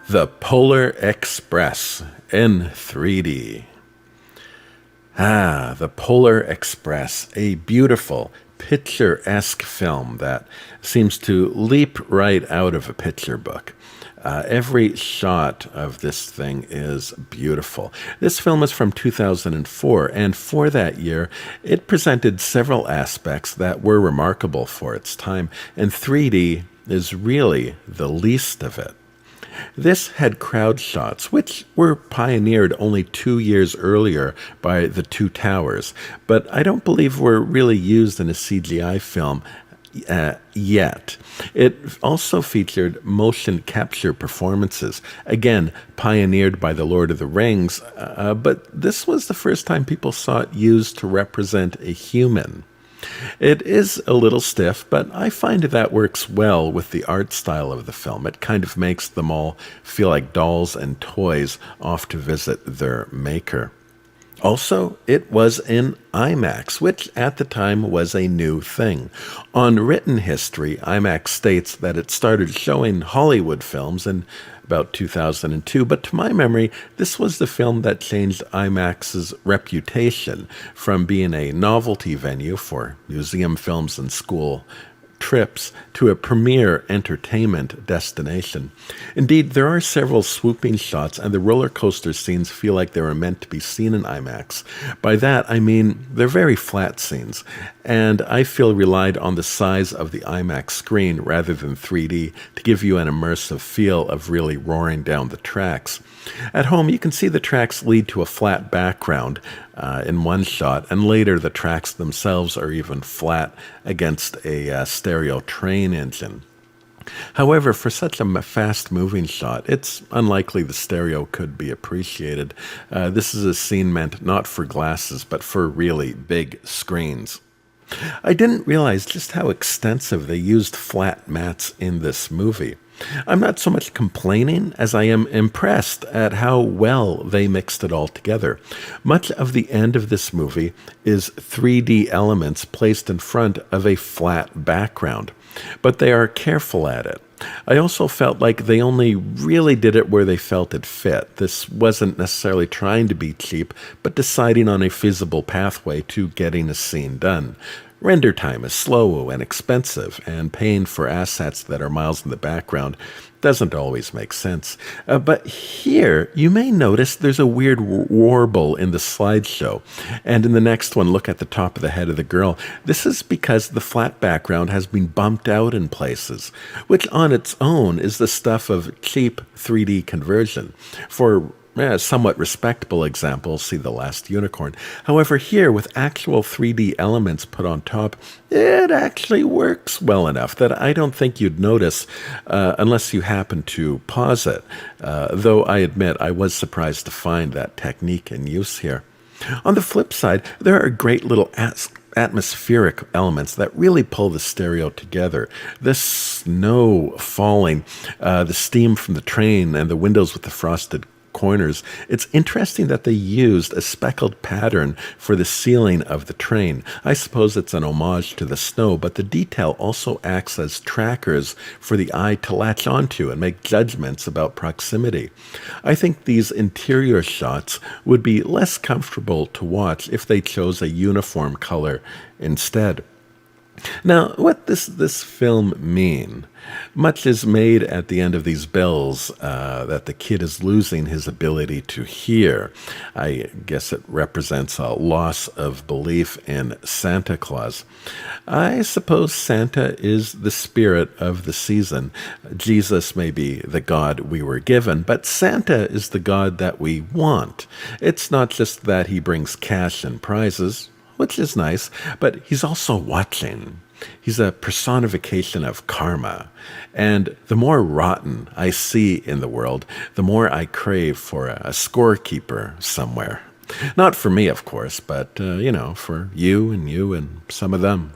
The Polar Express in 3D. The Polar Express, a beautiful, picturesque film that seems to leap right out of a picture book. Every shot of this thing is beautiful. This film is from 2004, and for that year, it presented several aspects that were remarkable for its time, and 3D is really the least of it. This had crowd shots, which were pioneered only 2 years earlier by The Two Towers, but I don't believe were really used in a CGI film yet. It also featured motion capture performances, again pioneered by The Lord of the Rings, but this was the first time people saw it used to represent a human. It is a little stiff, but I find that works well with the art style of the film. It kind of makes them all feel like dolls and toys off to visit their maker. Also, it was in IMAX, which at the time was a new thing. On written history, IMAX states that it started showing Hollywood films in about 2002, but to my memory, this was the film that changed IMAX's reputation from being a novelty venue for museum films and school trips to a premier entertainment destination. Indeed, there are several swooping shots, and the roller coaster scenes feel like they were meant to be seen in IMAX. By that, I mean they're very flat scenes, and I feel relied on the size of the IMAX screen rather than 3D to give you an immersive feel of really roaring down the tracks. At home, you can see the tracks lead to a flat background in one shot, and later the tracks themselves are even flat against a stereo train engine. However, for such a fast-moving shot, it's unlikely the stereo could be appreciated. This is a scene meant not for glasses, but for really big screens. I didn't realize just how extensive they used flat mats in this movie. I'm not so much complaining as I am impressed at how well they mixed it all together. Much of the end of this movie is 3D elements placed in front of a flat background, but they are careful at it. I also felt like they only really did it where they felt it fit. This wasn't necessarily trying to be cheap, but deciding on a feasible pathway to getting a scene done. Render time is slow and expensive, and paying for assets that are miles in the background doesn't always make sense. But here, you may notice there's a weird warble in the slideshow. And in the next one, look at the top of the head of the girl. This is because the flat background has been bumped out in places, which on its own is the stuff of cheap 3D conversion. For somewhat respectable examples, see The Last Unicorn. However, here, with actual 3D elements put on top, it actually works well enough that I don't think you'd notice unless you happen to pause it, though I admit I was surprised to find that technique in use here. On the flip side, there are great little atmospheric elements that really pull the stereo together. The snow falling, the steam from the train, and the windows with the frosted corners. It's interesting that they used a speckled pattern for the ceiling of the train. I suppose it's an homage to the snow, but the detail also acts as trackers for the eye to latch onto and make judgments about proximity. I think these interior shots would be less comfortable to watch if they chose a uniform color instead. Now, what does this film mean? Much is made at the end of these bells that the kid is losing his ability to hear. I guess it represents a loss of belief in Santa Claus. I suppose Santa is the spirit of the season. Jesus may be the God we were given, but Santa is the God that we want. It's not just that he brings cash and prizes, which is nice, but he's also watching. He's a personification of karma. And the more rotten I see in the world, the more I crave for a scorekeeper somewhere. Not for me, of course, but, for you and some of them.